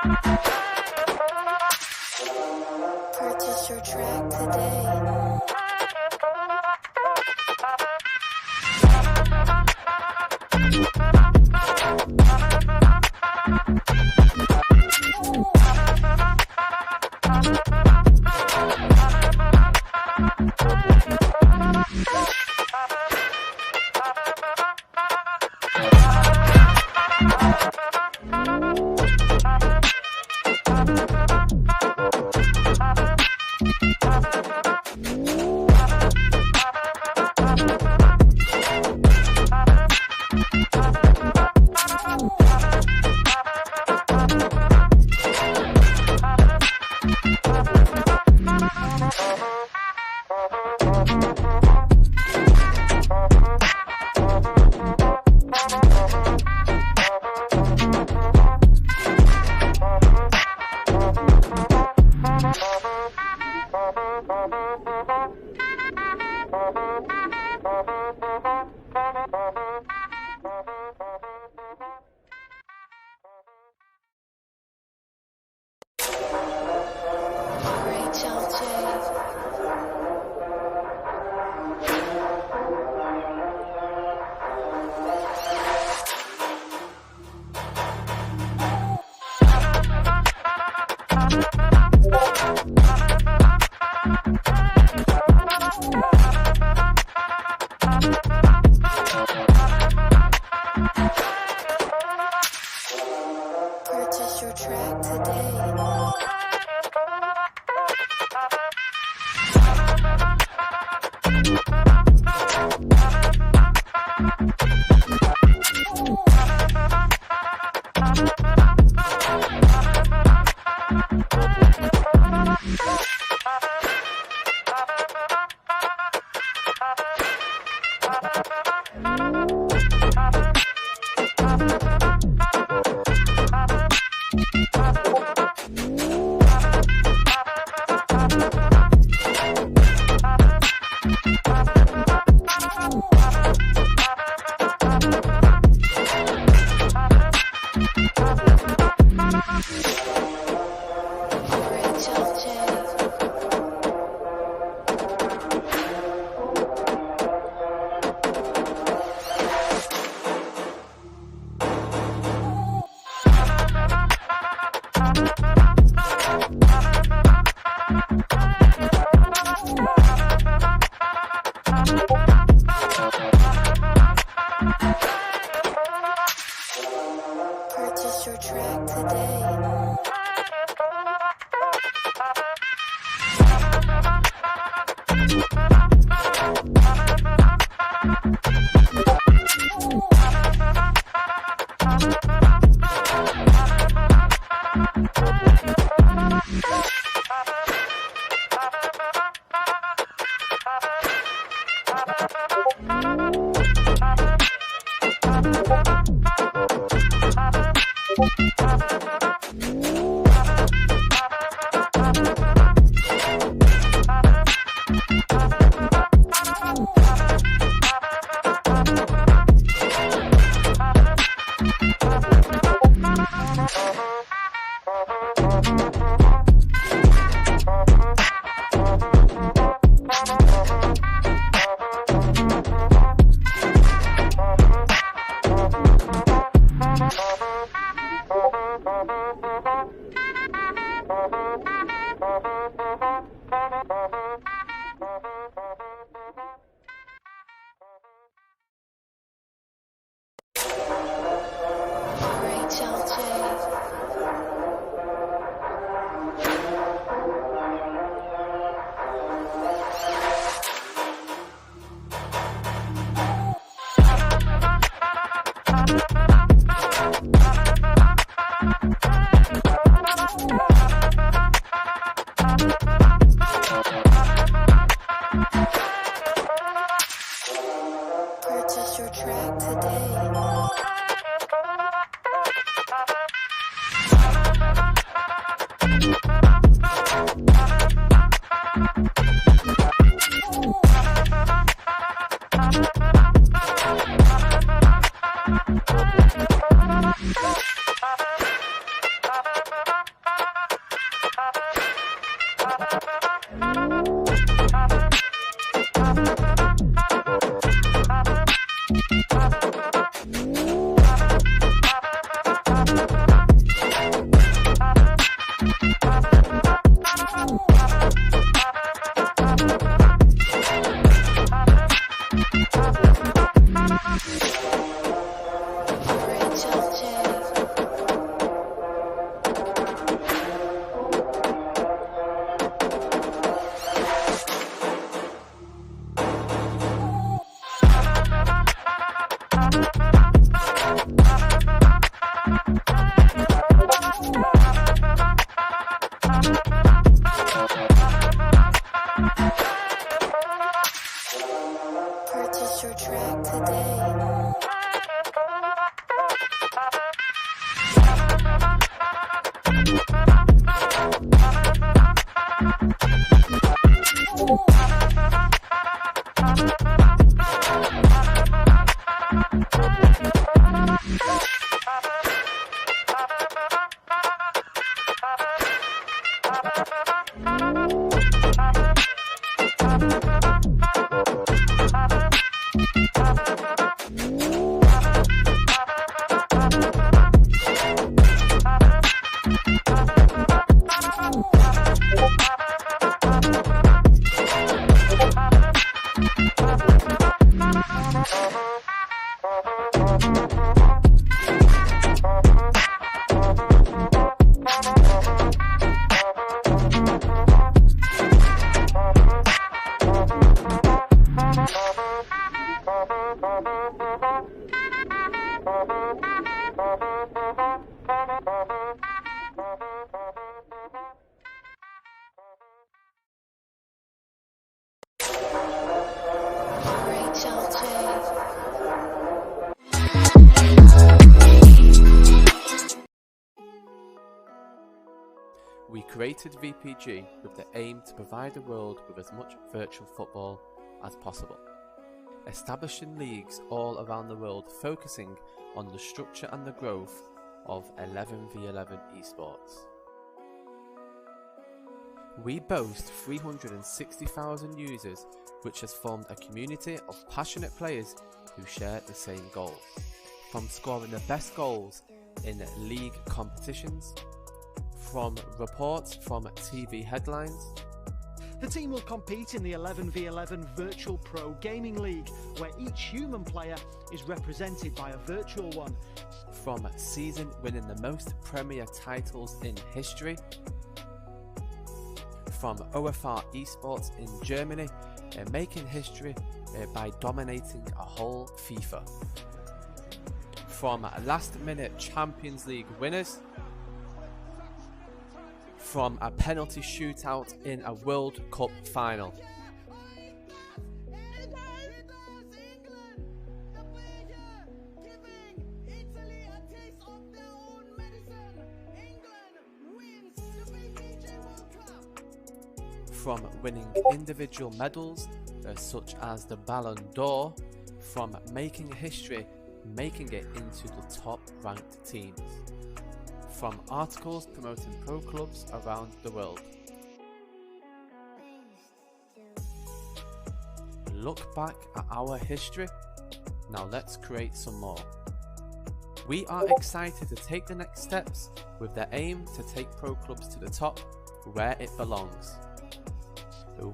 Purchase your track today. Purchase your track today. Purchase your track today. Purchase your track today. Purchase your track today. We created VPG with the aim to provide the world with as much virtual football as possible, establishing leagues all around the world focusing on the structure and the growth of 11v11 esports. We boast 360,000 users, which has formed a community of passionate players who share the same goals. From scoring the best goals in league competitions, from reports from TV headlines. The team will compete in the 11v11 Virtual Pro Gaming League, where each human player is represented by a virtual one. From season winning the most Premier titles in history. From OFR esports in Germany, making history by dominating a whole FIFA. From last minute Champions League winners. From a penalty shootout in a World Cup final. From winning individual medals such as the Ballon d'Or, from making history, making it into the top ranked teams. From articles promoting pro clubs around the world. Look back at our history, now let's create some more. We are excited to take the next steps with the aim to take pro clubs to the top where it belongs.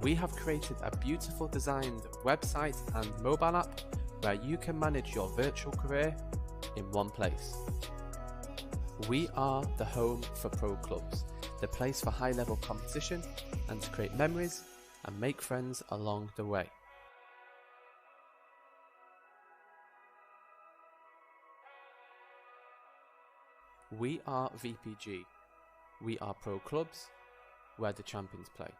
We have created a beautiful designed website and mobile app where you can manage your virtual career in one place. We are the home for pro clubs, the place for high level competition and to create memories and make friends along the way. We are VPG. We are pro clubs where the champions play.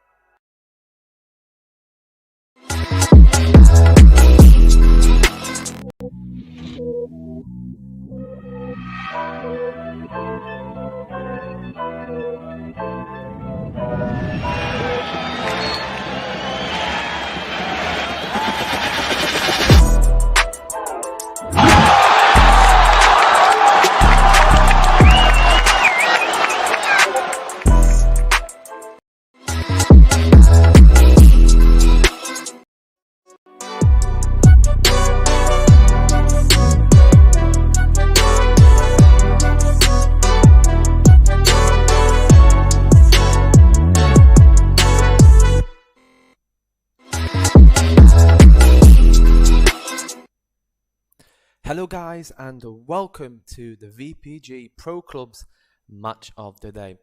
Hello guys and welcome to the VPG Pro Clubs match of the day.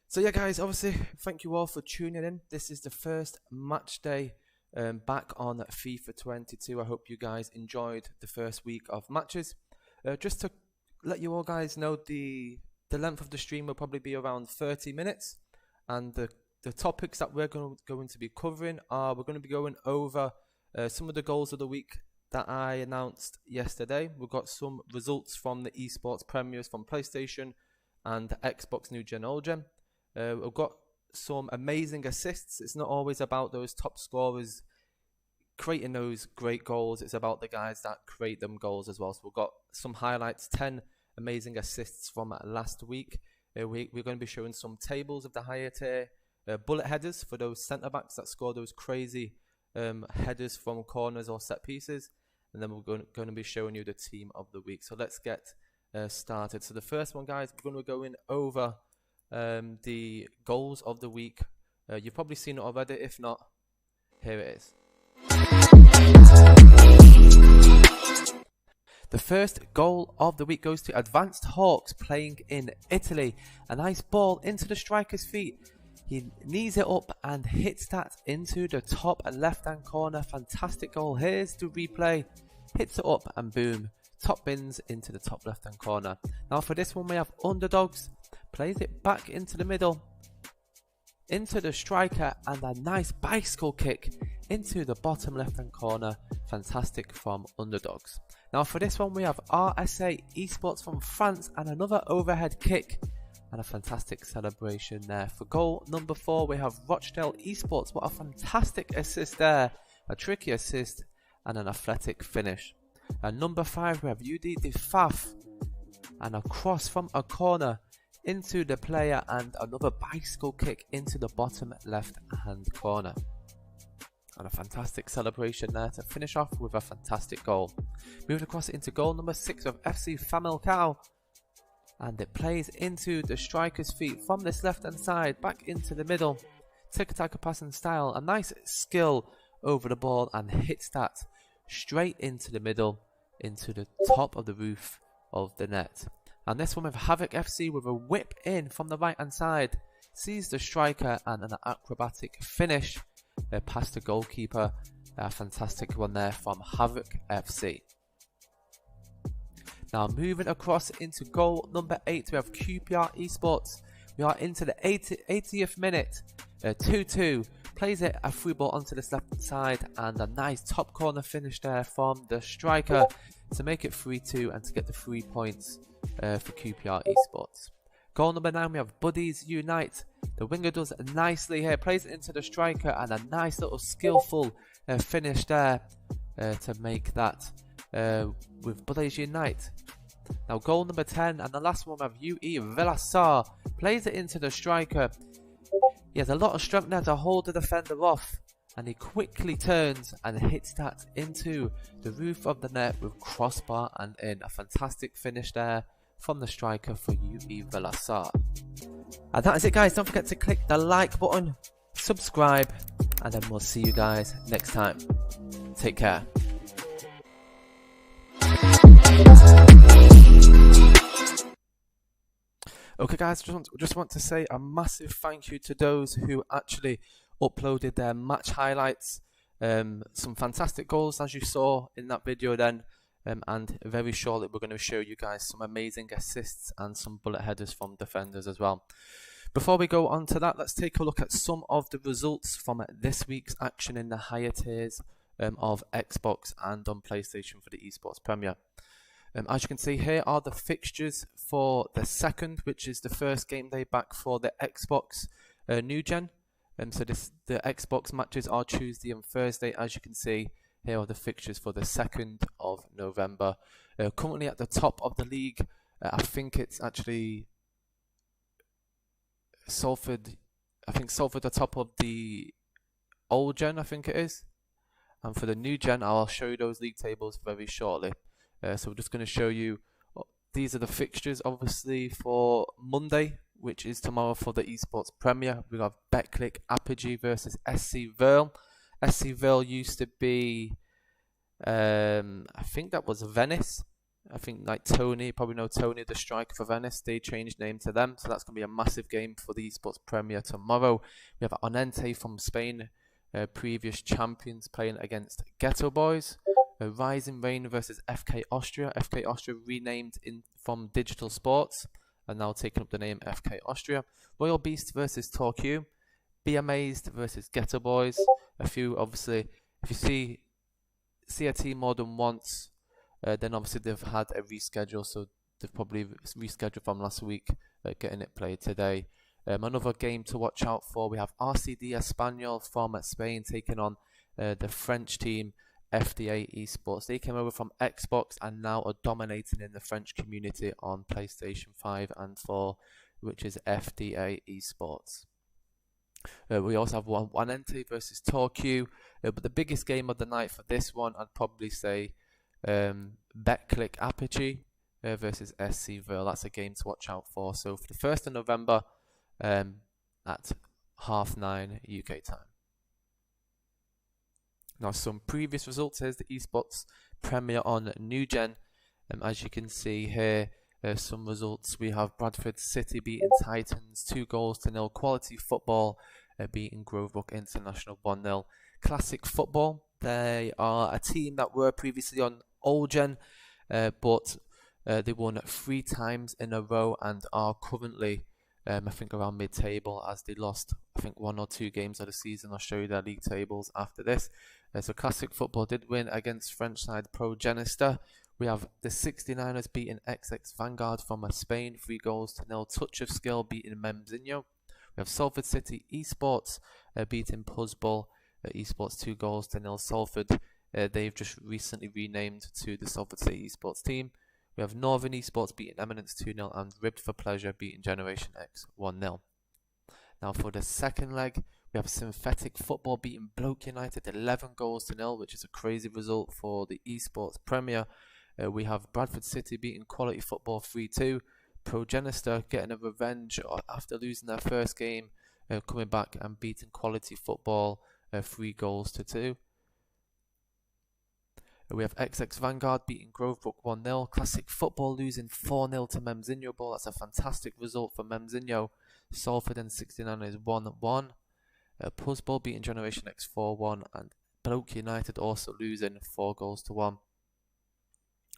So yeah guys, obviously thank you all for tuning in. This is the first match day back on FIFA 22. I hope you guys enjoyed the first week of matches. Just to let you all guys know, the the length of the stream will probably be around 30 minutes. And the topics that we're going to be covering are, we're going to be going over some of the goals of the week that I announced yesterday. We've got some results from the esports premieres from PlayStation and Xbox New Gen, Old Gen. We've got some amazing assists. It's not always about those top scorers creating those great goals. It's about the guys that create them goals as well. So we've got some highlights, 10 amazing assists from last week. We're going to be showing some tables of the higher tier bullet headers for those centre backs that score those crazy headers from corners or set pieces. And then we're going to be showing you the team of the week. So let's get started. So the first one, guys, we're going to be going over the goals of the week. You've probably seen it already. If not, here it is. The first goal of the week goes to Advanced Hawks playing in Italy. A nice ball into the striker's feet. He knees it up and hits that into the top left-hand corner. Fantastic goal. Here's the replay. Hits it up and boom. Top bins into the top left-hand corner. Now for this one we have Underdogs. Plays it back into the middle. Into the striker and a nice bicycle kick into the bottom left-hand corner. Fantastic from Underdogs. Now for this one we have RSA Esports from France and another overhead kick. And a fantastic celebration there. For goal number 4 we have Rochdale Esports. What a fantastic assist there. A tricky assist and an athletic finish. And number 5 we have UD Defaf. And a cross from a corner into the player and another bicycle kick into the bottom left hand corner. And a fantastic celebration there to finish off with a fantastic goal. Moving across into goal number 6 of FC Familcao. And it plays into the striker's feet from this left hand side back into the middle. Tiki-taka passing style. A nice skill over the ball and hits that straight into the middle, into the top of the roof of the net. And this one with Havoc FC with a whip in from the right hand side. Sees the striker and an acrobatic finish past the goalkeeper. A fantastic one there from Havoc FC. Now moving across into goal number 8 we have QPR Esports. We are into the 80th minute. 2-2. Plays it a free ball onto this left side and a nice top corner finish there from the striker to make it 3-2 and to get the 3 points for QPR Esports. Goal number 9 we have Buddies Unite. The winger does nicely here, plays it into the striker and a nice little skillful finish there to make that with Buddies Unite. Now goal number 10 and the last one we have UE Velasar. Plays it into the striker. He has a lot of strength there to hold the defender off and he quickly turns and hits that into the roof of the net with crossbar and in. A fantastic finish there from the striker for UE Velasar. And that is it, guys. Don't forget to click the like button, subscribe, and then we'll see you guys next time. Take care. Okay guys, just want to say a massive thank you to those who actually uploaded their match highlights. Some fantastic goals as you saw in that video then. And very shortly we're going to show you guys some amazing assists and some bullet headers from defenders as well. Before we go on to that, let's take a look at some of the results from this week's action in the higher tiers of Xbox and on PlayStation for the Esports Premier. As you can see, here are the fixtures for the 2nd, which is the first game day back for the Xbox New Gen. So the Xbox matches are Tuesday and Thursday. As you can see, here are the fixtures for the 2nd of November. Currently at the top of the league, I think it's actually Salford. I think Salford at the top of the old gen, I think it is. And for the new gen, I'll show you those league tables very shortly. So we're just going to show you, these are the fixtures obviously for Monday, which is tomorrow for the Esports Premier. We have Betclic Apogee versus SC Verl. SC Verl used to be, I think that was Venice. I think like Tony, you probably know Tony, the striker for Venice. They changed name to them, so that's going to be a massive game for the Esports Premier tomorrow. We have Onente from Spain, previous champions, playing against Ghetto Boys. Rising Rain versus FK Austria. FK Austria renamed from Digital Sports. are now taking up the name FK Austria. Royal Beast versus Torque. Be Amazed versus Ghetto Boys. A few, obviously, if you see a team more than once, then obviously they've had a reschedule, so they've probably rescheduled from last week, getting it played today. Another game to watch out for, we have RCD Espanyol from Spain taking on the French team FDA Esports. They came over from Xbox and now are dominating in the French community on PlayStation 5 and 4, which is FDA Esports. We also have Wanente versus Torque, but the biggest game of the night for this one, I'd probably say BetClick Apogee versus SC Verl. That's a game to watch out for. So for the 1st of November at 9:30 UK time. Now some previous results. Here's the esports Premier on New Gen. As you can see here, some results. We have Bradford City beating Titans 2-0. Quality Football beating Grovebrook International 1-0. Classic Football, they are a team that were previously on Old Gen, but they won 3 times in a row and are currently I think around mid-table, as they lost I think 1 or 2 games of the season. I'll show you their league tables after this. So Classic Football did win against French side Progenister. We have the 69ers beating XX Vanguard from Spain 3-0. Touch of Skill beating Memzinho. We have Salford City Esports beating Puzzball Esports 2-0. Salford, they've just recently renamed to the Salford City Esports team. We have Northern Esports beating Eminence 2-0 and Ribbed for Pleasure beating Generation X 1-0. Now for the second leg, we have Synthetic Football beating Bloke United 11-0, which is a crazy result for the Esports Premier. We have Bradford City beating Quality Football 3-2. Progenister getting a revenge after losing their first game, coming back and beating Quality Football 3-2. We have XX Vanguard beating Grovebrook 1-0. Classic Football losing 4-0 to Memzinho Ball. That's a fantastic result for Memzinho. Salford and 69ers 1-1. Puzzball beating Generation X 4-1. And Bloke United also losing 4-1.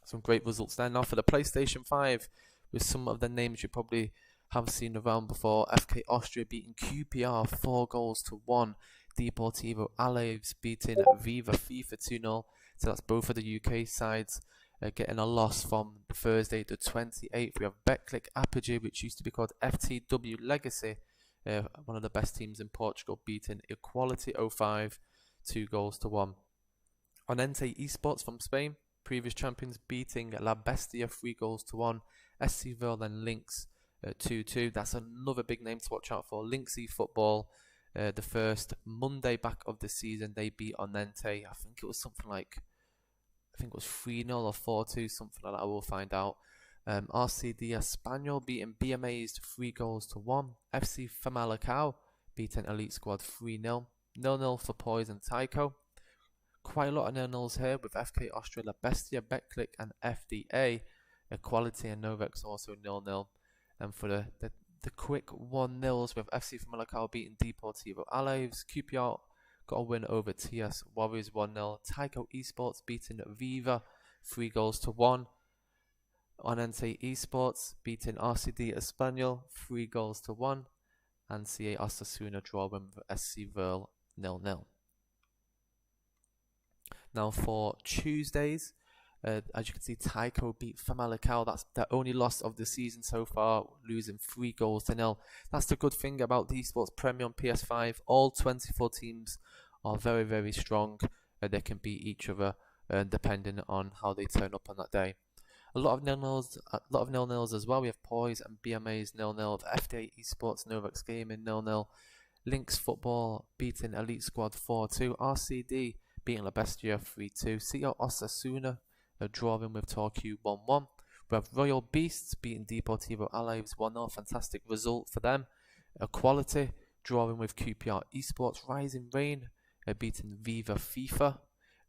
Some great results there. Now for the PlayStation 5, with some of the names you probably have seen around before. FK Austria beating QPR 4-1. Deportivo Alaves beating Viva FIFA 2-0. So that's both of the UK sides getting a loss from Thursday the 28th. We have BetClick Apogee, which used to be called FTW Legacy, one of the best teams in Portugal, beating Equality 05 2-1. Onente Esports from Spain, previous champions, beating La Bestia 3-1. SC Verl and Lynx 2-2. That's another big name to watch out for. Lynx eFootball, the first Monday back of the season, they beat Onente. I think it was something like, I think it was 3-0 or 4-2, something like that. I will find out. RCD Espanyol beating Be Amazed 3-1. FC Famalicão beating Elite Squad 3-0. 0-0 for Poison Tycho. Quite a lot of 0-0s here with FK Austria, La Bestia, BetClick and FDA. Equality and Novex also 0-0. And for the quick 1-0s with FC Famalicão beating Deportivo Alaves. QPR got a win over TS Warriors 1-0. Tycho Esports beating Viva 3-1. Onente Esports beating RCD Espanyol 3-1. And CA Osasuna drawing with SC Verl 0-0. Now for Tuesdays, as you can see, Tycho beat Famalicão. That's the only loss of the season so far, losing 3-0. That's the good thing about the Esports Premier on PS5. All 24 teams are very, very strong. They can beat each other depending on how they turn up on that day. A lot of nil-nils as well. We have Poise and BMA's 0-0. FDA Esports Novex Gaming 0-0. Lynx Football beating Elite Squad 4-2. RCD beating La Bestia 3-2. CL Osasuna drawing with Torque 1-1. We have Royal Beasts beating Deportivo Alaves 1-0. Fantastic result for them. Equality drawing with QPR Esports. Rising Rain beating Viva FIFA.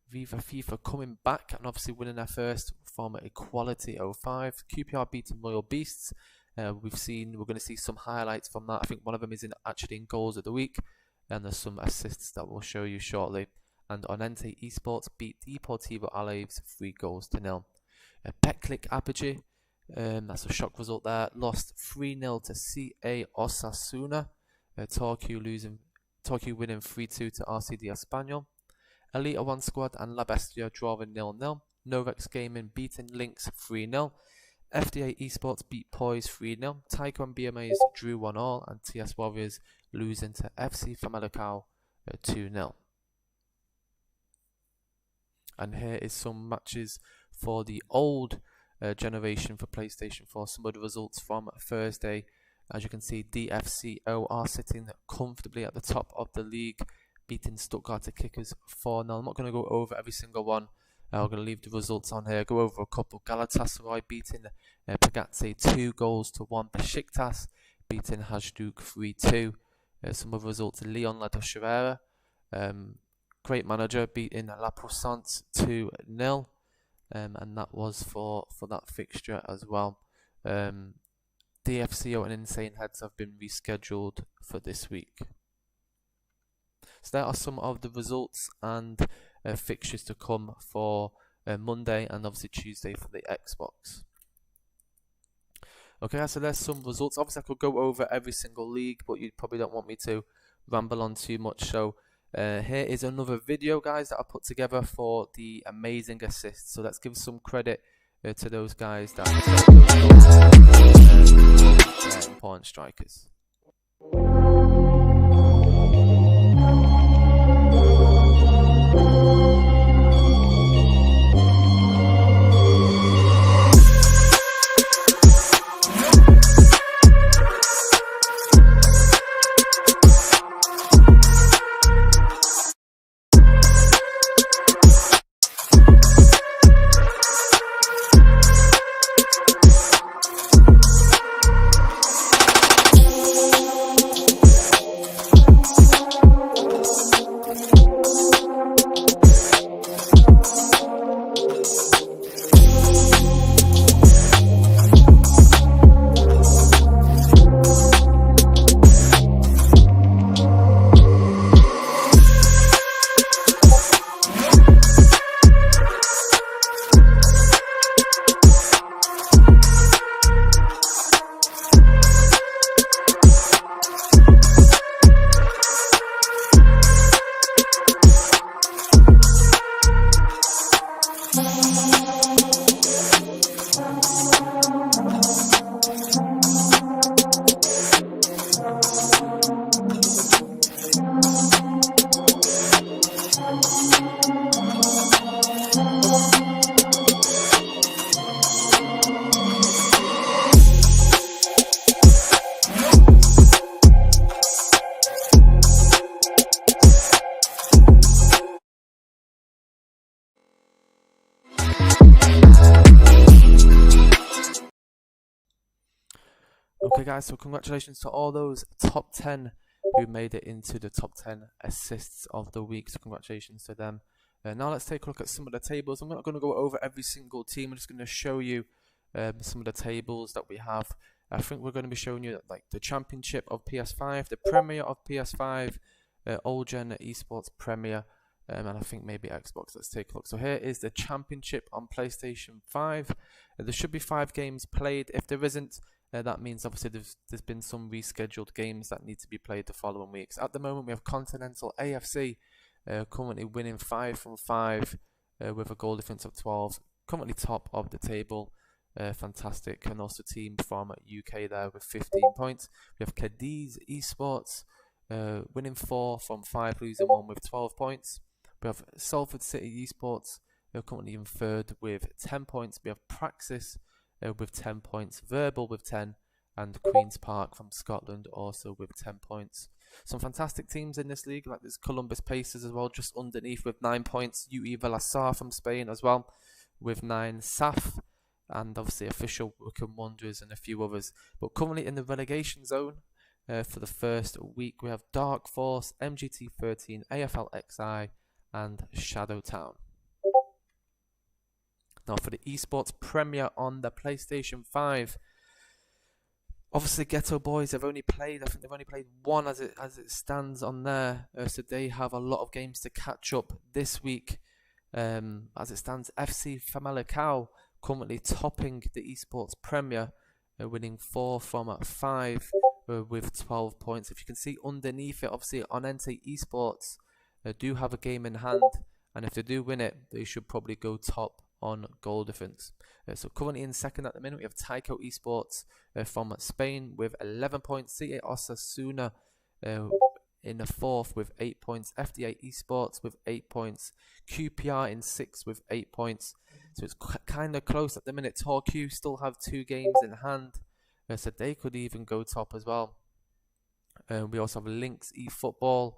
Viva FIFA coming back and obviously winning their first from Equality 05. QPR beating Royal Beasts. We're going to see some highlights from that. I think one of them is actually in goals of the week, and there's some assists that we'll show you shortly. And Onente Esports beat Deportivo Alaves 3-0. BetClick Apogee That's a shock result there. Lost 3-0 to CA Osasuna. Torquay winning 3-2 to RCD Espanyol. Elite 1 squad and La Bestia drawing 0-0. Novex Gaming beating Lynx 3-0. FDA Esports beat Poise 3-0. Taiko and BMAs drew 1-1, and TS Warriors losing to FC Famalicão 2-0. And here is some matches for the old generation for PlayStation 4. Some of the results from Thursday. As you can see, DFCO are sitting comfortably at the top of the league, beating Stuttgarter Kickers 4-0. I'm not going to go over every single one. I'm going to leave the results on here. Go over a couple. Galatasaray beating Pagate 2-1. Besiktas beating Hajduk 3-2. Some other results. Leon La Dochevera, great manager, beating La Puissance 2-0. And that was for that fixture as well. DFCO and Insane Heads have been rescheduled for this week. So there are some of the results and fixtures to come for Monday and obviously Tuesday for the Xbox. Okay, so there's some results. Obviously I could go over every single league, but you probably don't want me to ramble on too much. So here is another video, guys, that I put together for the amazing assists. So let's give some credit to those guys that important strikers. Okay guys, so congratulations to all those top 10 who made it into the top 10 assists of the week, so congratulations to them. Now let's take a look at some of the tables. I'm not going to go over every single team, I'm just going to show you some of the tables that we have. I think we're going to be showing you like the Championship of PS5, the Premier of PS5, Old Gen Esports Premier, and I think maybe Xbox. Let's take a look. So here is the Championship on PlayStation 5. There should be 5 games played. If there isn't, that means obviously there's been some rescheduled games that need to be played the following weeks. At the moment we have Continental AFC currently winning 5 from 5 with a goal difference of 12, currently top of the table. Fantastic. And also team from UK there with 15 points. We have Cadiz Esports winning 4 from 5, losing 1 with 12 points. We have Salford City Esports currently in 3rd with 10 points. We have Praxis with 10 points, Verbal with 10, and Queen's Park from Scotland also with 10 points. Some fantastic teams in this league, like there's Columbus Pacers as well, just underneath with 9 points. UE Vilasar from Spain as well with 9. SAF, and obviously Official Wycombe Wanderers and a few others. But currently in the relegation zone for the first week, we have Dark Force, MGT 13, AFL XI, and Shadow Town. Now for the Esports Premier on the PlayStation 5, obviously Ghetto Boys have only played, I think they've only played 1 as it stands on there, so they have a lot of games to catch up this week. As it stands, FC Famalicão currently topping the esports Premier, winning 4 from 5 with 12 points. If you can see underneath it, obviously on NT Esports do have a game in hand, and if they do win it, they should probably go top on goal difference. So currently in second at the minute, we have Tyco Esports from Spain with 11 points, CA Osasuna in the fourth with 8 points, FDA Esports with 8 points, QPR in sixth with 8 points. So it's kind of close at the minute. Torque still have 2 games in hand, so they could even go top as well. We also have Lynx eFootball,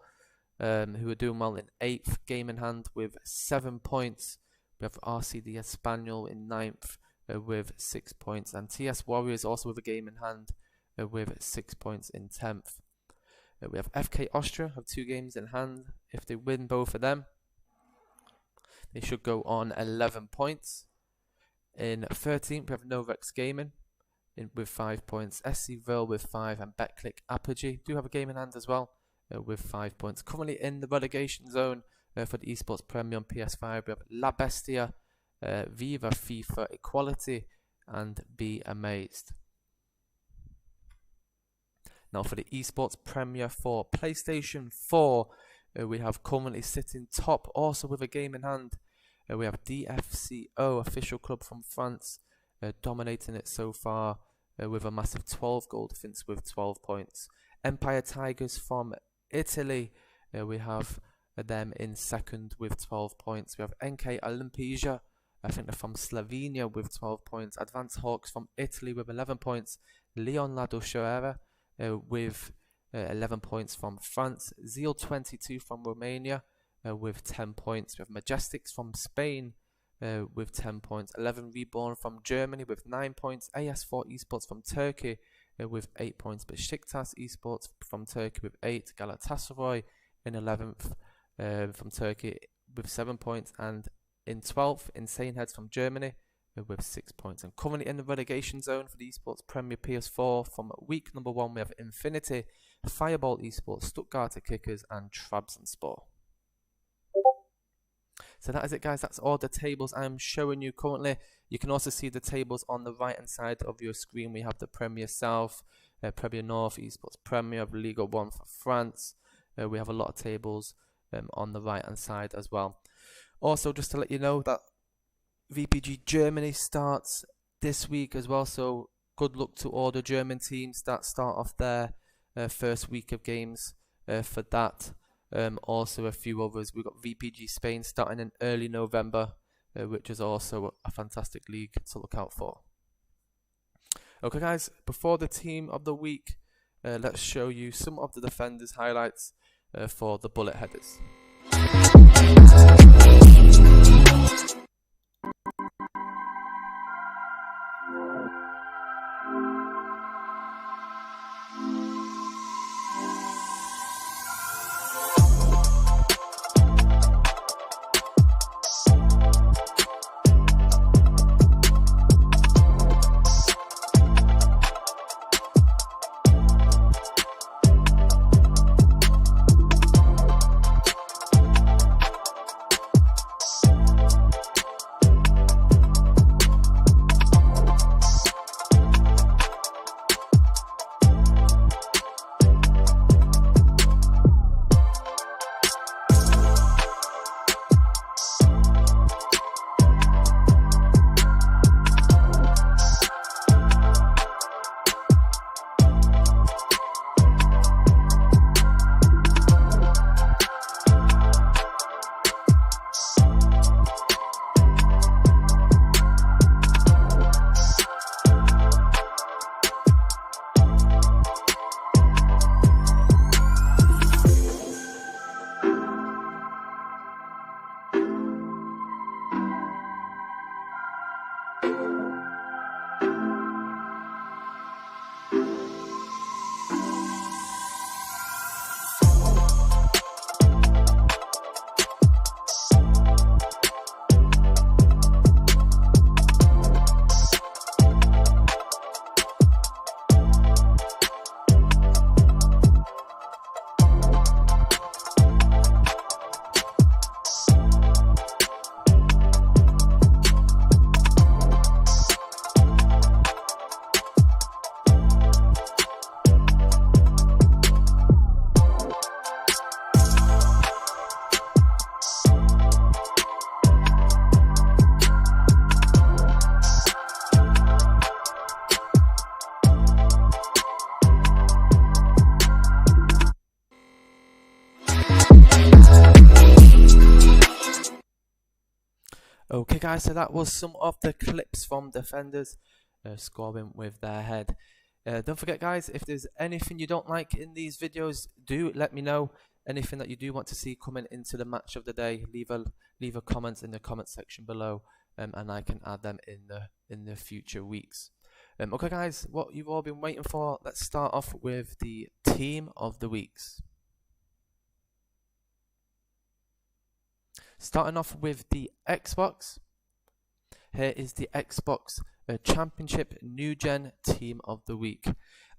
who are doing well in 8th, game in hand with 7 points. We have RCD Espanyol in 9th with 6 points, and TS Warriors also with a game in hand with 6 points in 10th. We have FK Austria have 2 games in hand. If they win both of them, they should go on 11 points. In 13th, we have Novex Gaming with 5 points. SCville with 5, and BetClick Apogee do have a game in hand as well with 5 points. Currently in the relegation zone for the Esports Premier on PS5, we have La Bestia, Viva FIFA Equality, and Be Amazed. Now for the Esports Premier for PlayStation 4, we have currently sitting top, also with a game in hand. We have DFCO, official club from France, dominating it so far with a massive 12 goal difference with 12 points. Empire Tigers from Italy, we have them in second with 12 points. We have NK Olimpija, I think they're from Slovenia, with 12 points. Advanced Hawks from Italy with 11 points. Leon La Duchera with 11 points from France. Zeal 22 from Romania with 10 points. We have Majestics from Spain with 10 points. 11 Reborn from Germany with 9 points. AS4 Esports from Turkey with 8 points. Besiktas Esports from Turkey with 8. Galatasaray in 11th from Turkey with 7 points. And in 12th, Insane Heads from Germany with 6 points. And currently in the relegation zone for the Esports Premier PS4 from week number 1, we have Infinity, Fireball Esports, Stuttgarter Kickers, and Trabzonspor. So that is it, guys. That's all the tables I'm showing you currently. You can also see the tables on the right hand side of your screen. We have the Premier South, Premier North, Esports Premier, Liga 1 for France. We have a lot of tables on the right hand side as well. Also, just to let you know that VPG Germany starts this week as well, so good luck to all the German teams that start off their first week of games for that. Also a few others. We've got VPG Spain starting in early November, which is also a fantastic league to look out for. Okay guys, before the team of the week, let's show you some of the defenders' highlights for the Bullet Headers. Okay guys, so that was some of the clips from defenders scoring with their head. Don't forget guys, if there's anything you don't like in these videos, do let me know. Anything that you do want to see coming into the match of the day, leave a comment in the comment section below, and I can add them in the future weeks. Okay guys, what you've all been waiting for, let's start off with the team of the weeks. Starting off with the Xbox, here is the Xbox Championship New Gen Team of the Week.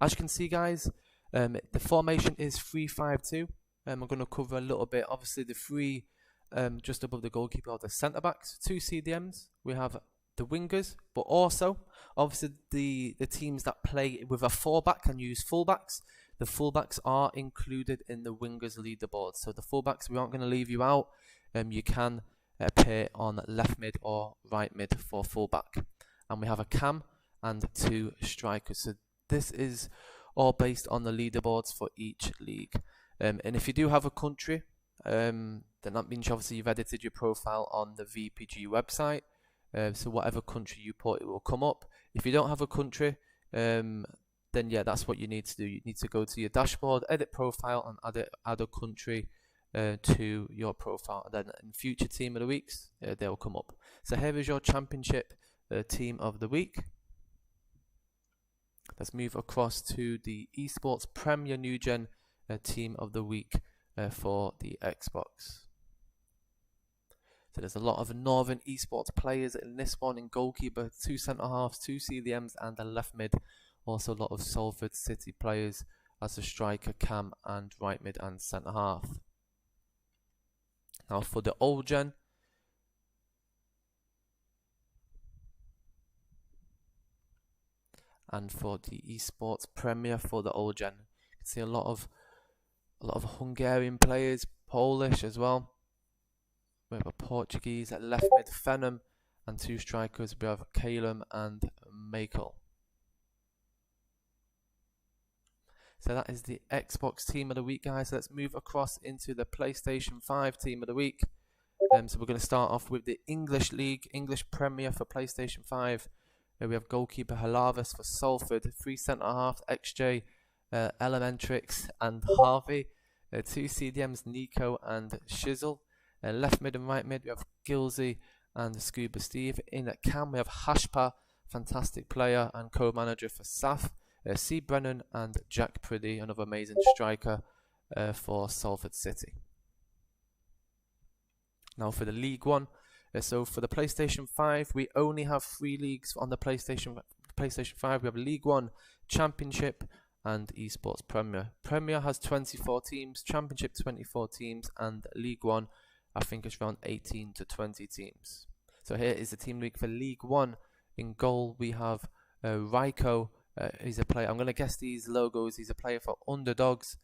As you can see guys, the formation is 3-5-2. I'm going to cover a little bit, obviously the three just above the goalkeeper are the centre backs, 2 CDMs, we have the wingers, but also obviously the teams that play with a 4-back and use fullbacks, the fullbacks are included in the wingers leaderboard. So the fullbacks, we aren't going to leave you out. You can appear on left mid or right mid for fullback, and we have a cam and 2 strikers. So this is all based on the leaderboards for each league. And if you do have a country, then that means obviously you've edited your profile on the VPG website. So whatever country you put, it will come up. If you don't have a country, then yeah, that's what you need to do. You need to go to your dashboard, edit profile, and add a country to your profile. And then in future team of the weeks, they will come up. So here is your championship team of the week. Let's move across to the Esports Premier New Gen team of the week for the Xbox. So there's a lot of Northern Esports players in this one. In goalkeeper, 2 centre halves, 2 CDMs, and a left mid. Also a lot of Salford City players as a striker, cam, and right mid and centre half. Now for the old gen, and for the Esports Premier for the old gen, you can see a lot of Hungarian players, Polish as well. We have a Portuguese at left mid, Phenom, and 2 strikers. We have Calum and Michael. So that is the Xbox team of the week, guys. So let's move across into the PlayStation 5 team of the week. So we're going to start off with the English League, English Premier for PlayStation 5. We have goalkeeper Halavis for Salford, 3 centre halves, XJ, Elementrix, and Harvey. 2 CDMs, Nico and Shizzle. Left mid and right mid, we have Gilsey and Scuba Steve. In at cam, we have Hashpa, fantastic player and co-manager for Saf. C. Brennan and Jack Priddy, another amazing striker for Salford City. Now for the League One. So for the PlayStation 5, we only have 3 leagues on the PlayStation 5. We have League One, Championship, and Esports Premier. Premier has 24 teams, Championship 24 teams, and League One, I think it's around 18 to 20 teams. So here is the team league for League One. In goal, we have Raiko. He's a player. I'm going to guess these logos. He's a player for Underdogs.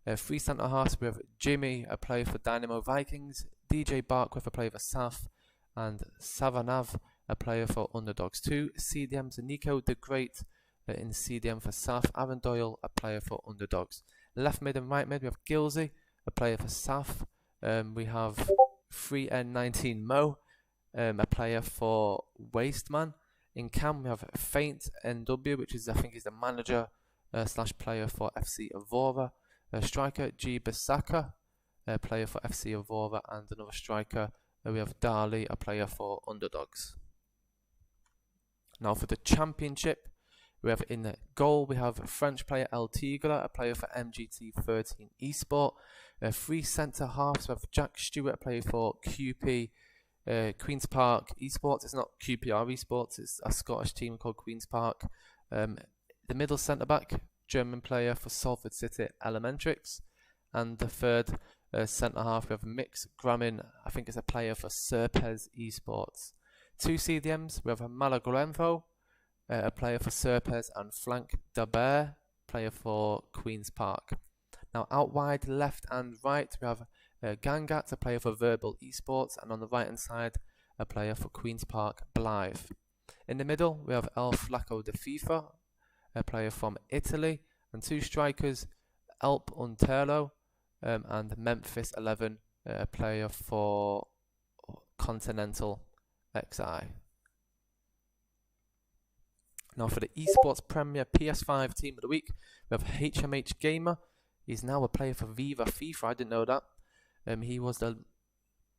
3 centre halves. We have Jimmy, a player for Dynamo Vikings. DJ Barkworth, a player for Saf, and Savanav, a player for Underdogs. 2 CDMs. Nico the Great in CDM for Saf. Aaron Doyle, a player for Underdogs. Left mid and right mid, we have Gilsey, a player for Saf. We have 3N19 Mo, a player for Wasteman. In cam, we have Faint NW, which is, I think, is the manager slash player for FC Avora. Striker G Basaka, a player for FC Avora, and another striker. We have Dali, a player for Underdogs. Now for the Championship, we have in the goal, we have French player El Tigre, a player for MGT13 Esport. 3 centre halves, we have Jack Stewart, a player for QP Queen's Park Esports. It's not QPR Esports, it's a Scottish team called Queen's Park. The middle centre back, German player for Salford City Elementrix. And the third centre half, we have Mix Gramin, I think it's a player for Serpes Esports. 2 CDMs, we have Malagrenfo, a player for Serpes, and Flank Daber, player for Queen's Park. Now out wide, left and right, we have Gangat, a player for Verbal Esports, and on the right hand side, a player for Queen's Park Blythe. In the middle, we have El Flaco de FIFA, a player from Italy, and 2 strikers, Elp Unterlo and Memphis 11, a player for Continental XI. Now for the Esports Premier PS5 Team of the Week, we have HMH Gamer. He's now a player for Viva FIFA. I didn't know that. He was the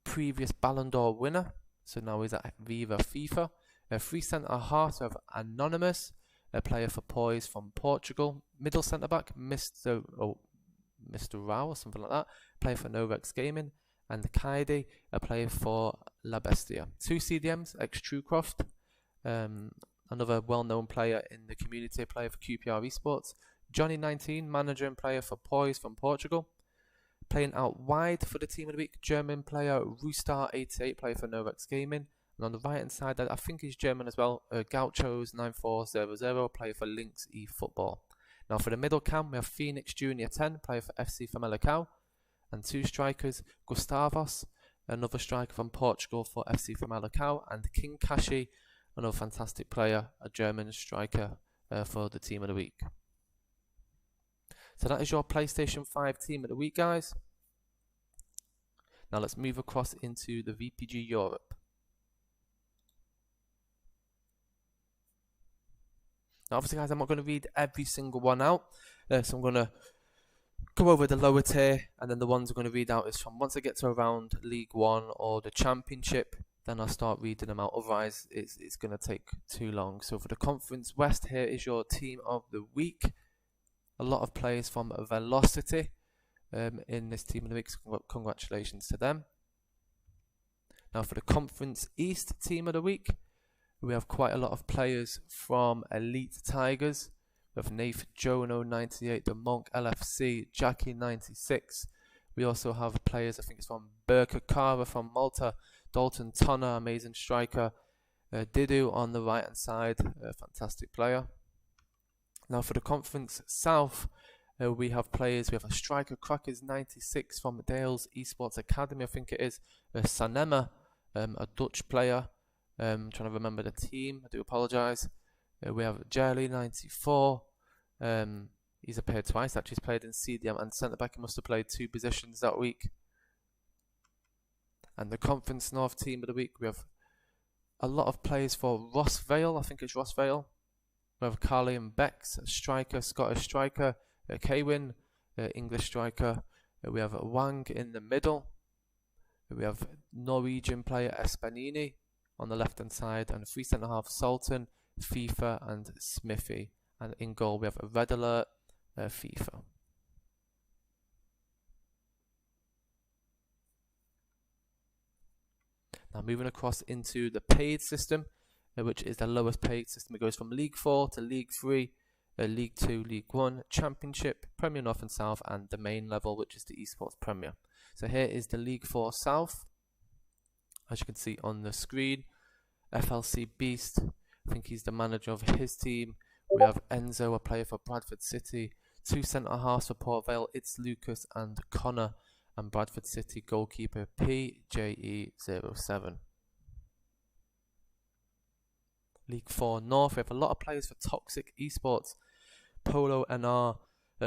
previous Ballon d'Or winner, so now he's at Viva FIFA. Free centre half of Anonymous, a player for Poise from Portugal. Middle centre back, Mr. Rao or something like that, player for Novex Gaming. And Kaide, a player for La Bestia. 2 CDMs, ex Truecroft, another well-known player in the community, a player for QPR Esports. Johnny 19, manager and player for Poise from Portugal. Playing out wide for the Team of the Week, German player Roostar 88, player for Novex Gaming. And on the right hand side, I think he's German as well, Gauchos 9400, player for Lynx eFootball. Now for the middle cam, we have Phoenix Junior 10, player for FC Famalicão. And 2 strikers, Gustavos, another striker from Portugal for FC Famalicão, and King Kashi, another fantastic player, a German striker for the Team of the Week. So that is your PlayStation 5 Team of the Week, guys. Now let's move across into the VPG Europe. Now obviously, guys, I'm not going to read every single one out, so I'm going to go over the lower tier, and then the ones I'm going to read out is from once I get to around League 1 or the Championship, then I'll start reading them out. Otherwise, it's going to take too long. So for the Conference West, here is your Team of the Week. A lot of players from Velocity in this Team of the Week, so congratulations to them. Now for the Conference East Team of the Week, we have quite a lot of players from Elite Tigers. We have Nath Jono 98, the Monk LFC, Jackie 96. We also have players, I think it's from Berka Kara from Malta, Dalton Tonner, amazing striker, Didu on the right hand side, a fantastic player. Now for the Conference South, we have players, we have a striker Crackers 96 from Dales Esports Academy, I think it is, Sanema, a Dutch player. I'm trying to remember the team, I do apologise. We have Jelly 94. He's appeared twice, actually. He's played in CDM and centre back. He must have played 2 positions that week. And the Conference North Team of the Week, we have a lot of players for Ross Vale. I think it's Ross Vale. We have Carly and Bex, a striker, Scottish striker. Kewin, English striker. We have Wang in the middle. We have Norwegian player Espanini on the left hand side, and 3 centre half Sultan, FIFA and Smithy. And in goal we have a Red Alert, FIFA. Now moving across into the paid system, which is the lowest paid system. It goes from League 4 to League 3, League 2, League 1, Championship, Premier North and South, and the main level, which is the Esports Premier. So here is the League 4 South. As you can see on the screen, FLC Beast, I think he's the manager of his team. We have Enzo, a player for Bradford City. 2 centre halves for Port Vale, it's Lucas and Connor. And Bradford City goalkeeper PJE07. League 4 North, we have a lot of players for Toxic Esports. Polo NR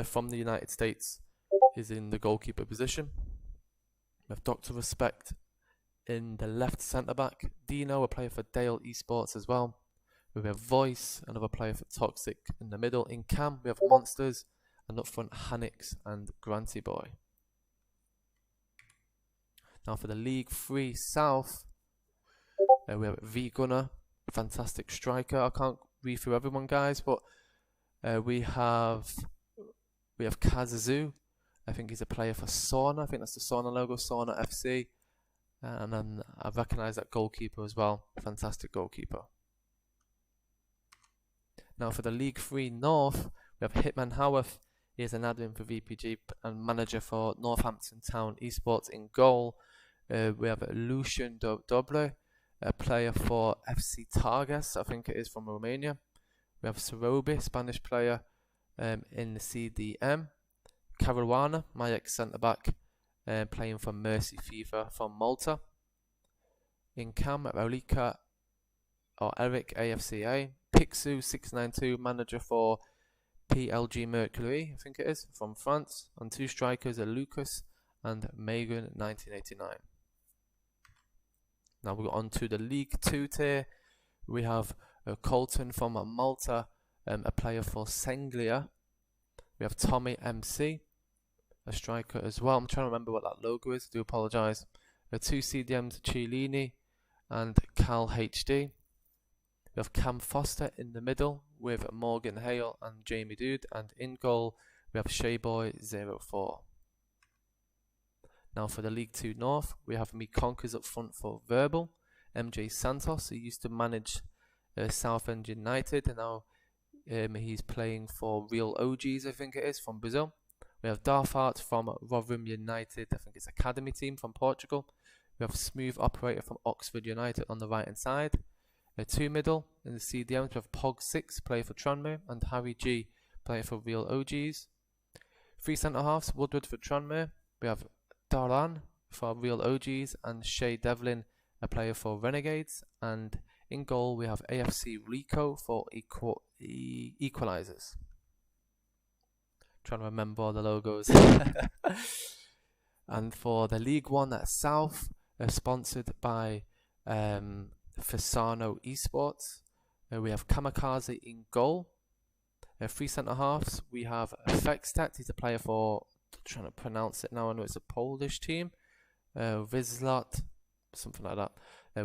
from the United States is in the goalkeeper position. We have Dr. Respect in the left centre back. Dino, a player for Dale Esports as well. We have Voice, another player for Toxic in the middle. In Cam, we have Monsters, and up front Hanix and Granty Boy. Now for the League 3 South, we have V Gunner, fantastic striker. I can't read through everyone, guys, but we have Kazuzu. I think he's a player for Sauna. I think that's the Sauna logo, Sauna FC. And then I recognise that goalkeeper as well. Fantastic goalkeeper. Now for the League 3 North, we have Hitman Howarth. He is an admin for VPG and manager for Northampton Town Esports. In goal, we have Lucian Doble, a player for FC Targas, I think it is, from Romania. We have Sarobi, Spanish player in the CDM. Caruana, my ex-centre-back, playing for Mercy FIFA from Malta. In Cam, Eric AFCA. Pixu 692, manager for PLG Mercury, I think it is, from France. And 2 strikers are Lucas and Megan 1989. Now we go on to the League 2 tier. We have Colton from Malta, a player for Senglia. We have Tommy MC, a striker as well. I'm trying to remember what that logo is, I do apologise. 2 CDMs, Chiellini and Cal HD. We have Cam Foster in the middle with Morgan Hale and Jamie Dude, and in goal we have Shayboy04. Now for the League 2 North, we have Me Conkers up front for Verbal, MJ Santos, who used to manage Southend United, and now he's playing for Real OGs, I think it is, from Brazil. We have Darfart from Rotherham United, I think it's academy team from Portugal. We have Smooth Operator from Oxford United on the right hand side. 2 middle in the CDMs, we have Pog6, player for Tranmere, and Harry G, player for Real OGs. 3 centre halves, Woodward for Tranmere. We have Daran for Real OGs and Shay Devlin, a player for Renegades. And in goal we have AFC Rico for Equalizers. Trying to remember all the logos. And for the League 1 South, sponsored by Fasano Esports, we have Kamikaze in goal. 3 centre halves, we have Fextat, he's a player for, trying to pronounce it now, I know it's a Polish team, Vizlat, something like that.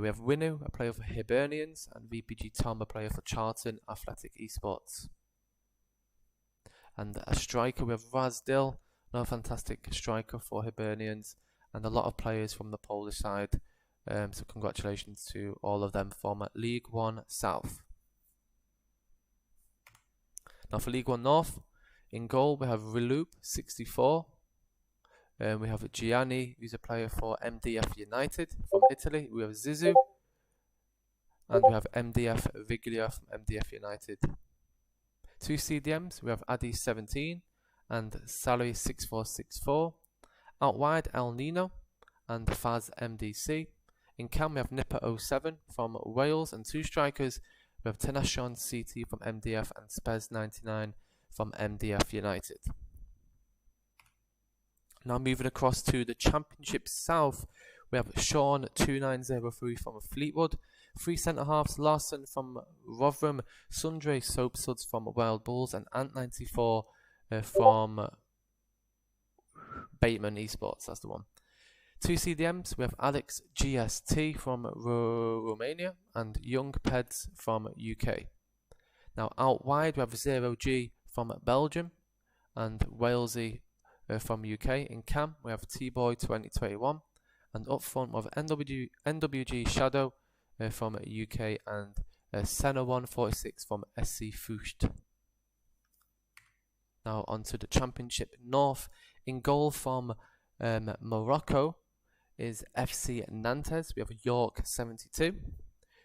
We have Winu, a player for Hibernians, and VPG Tom, a player for Charlton Athletic Esports. And a striker, we have Raz Dill, another fantastic striker for Hibernians, and a lot of players from the Polish side. So congratulations to all of them from League 1 South. Now for League 1 North, in goal we have Rilup 64. We have Gianni, who's a player for MDF United from Italy. We have Zizou, and we have MDF Viglia from MDF United. 2 CDMs, we have Adi 17 and Sally 6464. Out wide, El Nino and Faz MDC. In cam, we have Nipper 07 from Wales, and 2 strikers, we have Tenashon CT from MDF and Spez 99 from MDF United. Now moving across to the Championship South, we have Sean 2903 from Fleetwood, 3 centre halves, Larson from Rotherham, Sundre Soapsuds from Wild Bulls, and Ant94 from Bateman Esports, that's the one. 2 CDMs, we have Alex GST from Romania and Young Peds from UK. Now out wide we have 0G from Belgium and Walesy from UK. In cam we have T-Boy 2021, and up front we have NWG Shadow from UK and Senna 146 from SC Fusht. Now onto the Championship North. In goal from Morocco is FC Nantes. We have York 72.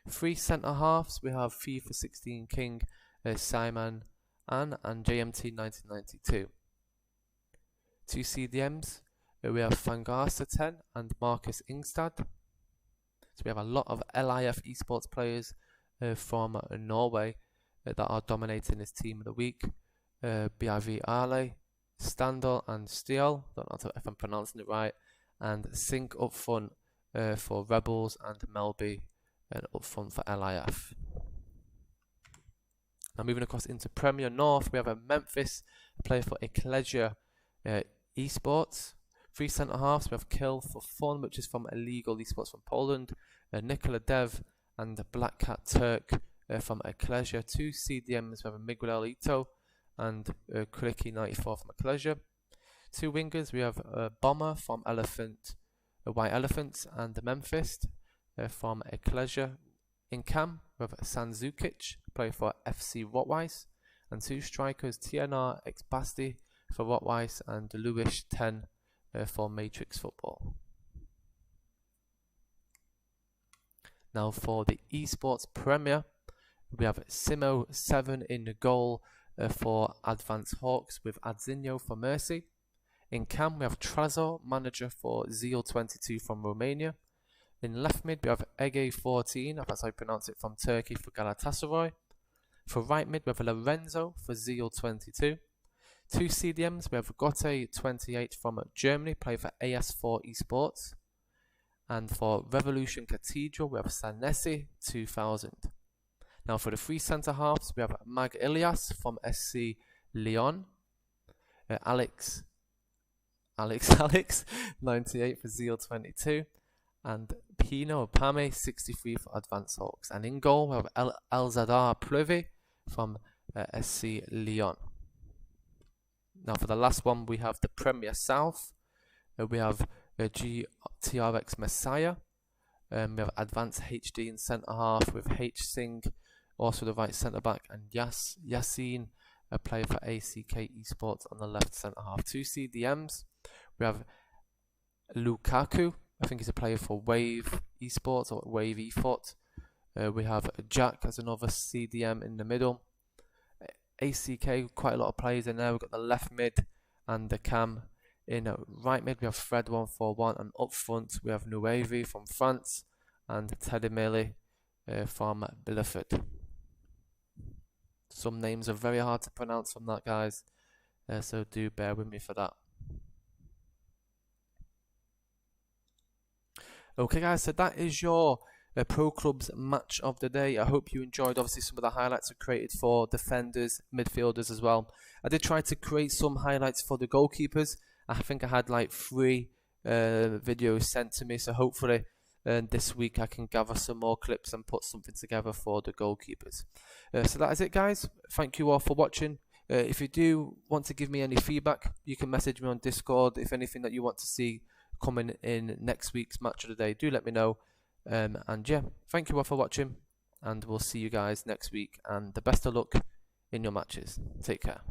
3 centre halves, we have FIFA 16 King Simon Ann and JMT 1992. 2 CDMs, we have Fangasa 10 and Marcus Ingstad. So we have a lot of LIF esports players from Norway that are dominating this team of the week. BIV Ale, Standal and Stiel, don't know if I'm pronouncing it right, and Sync up front for Rebels, and Melby up front for LIF. Now moving across into Premier North, we have a Memphis player for Ecclesia Esports. 3 centre halves, we have Kill for Fun, which is from Illegal Esports from Poland, Nikola Dev and Black Cat Turk from Ecclesia. 2 CDMs, we have Miguel Ito and Kriki 94 from Ecclesia. 2 wingers, we have Bomber from White Elephants and Memphis from Ecclesia. In cam, we have Sanzukic, player for FC Rotweiss, and 2 strikers, TNR X Basti for Rotweiss and Lewis 10 for Matrix Football. Now for the Esports Premier, we have Simo 7 in the goal for Advanced Hawks with Adzinho for Mercy. In cam, we have Trazor, manager for Zeal 22 from Romania. In left mid, we have Ege 14, if that's how you pronounce it, from Turkey for Galatasaray. For right mid, we have Lorenzo for Zeal 22. 2 CDMs, we have Gotte 28 from Germany, play for AS4 Esports. And for Revolution Cathedral, we have Sanesi 2000. Now for the three centre halves, we have Mag Ilias from SC Lyon, Alex 98 for Zeal 22, and Pino Pame 63 for Advance Hawks. And in goal, we have Elzadar Pleuve from SC Lyon. Now for the last one, we have the Premier South. We have GTRX Messiah. We have Advanced HD in centre half with H Singh, also the right centre back, and Yassine, a player for ACK Esports on the left centre half. Two CDMs. We have Lukaku, I think he's a player for Wave Esports or Wave Efoot. We have Jack as another CDM in the middle. ACK, quite a lot of players in there. We've got the left mid and the cam. In right mid, we have Fred 141, and up front, we have Nuevi from France and Teddy Millie from Bielefeld. Some names are very hard to pronounce from that, guys, so do bear with me for that. Okay, guys, so that is your Pro Clubs match of the day. I hope you enjoyed. Obviously, some of the highlights are created for defenders, midfielders as well. I did try to create some highlights for the goalkeepers. I think I had like 3 videos sent to me, so hopefully this week I can gather some more clips and put something together for the goalkeepers. So that is it, guys. Thank you all for watching. If you do want to give me any feedback, you can message me on Discord. If anything that you want to see coming in next week's match of the day, do let me know. And yeah, thank you all for watching, and we'll see you guys next week, and the best of luck in your matches. Take care.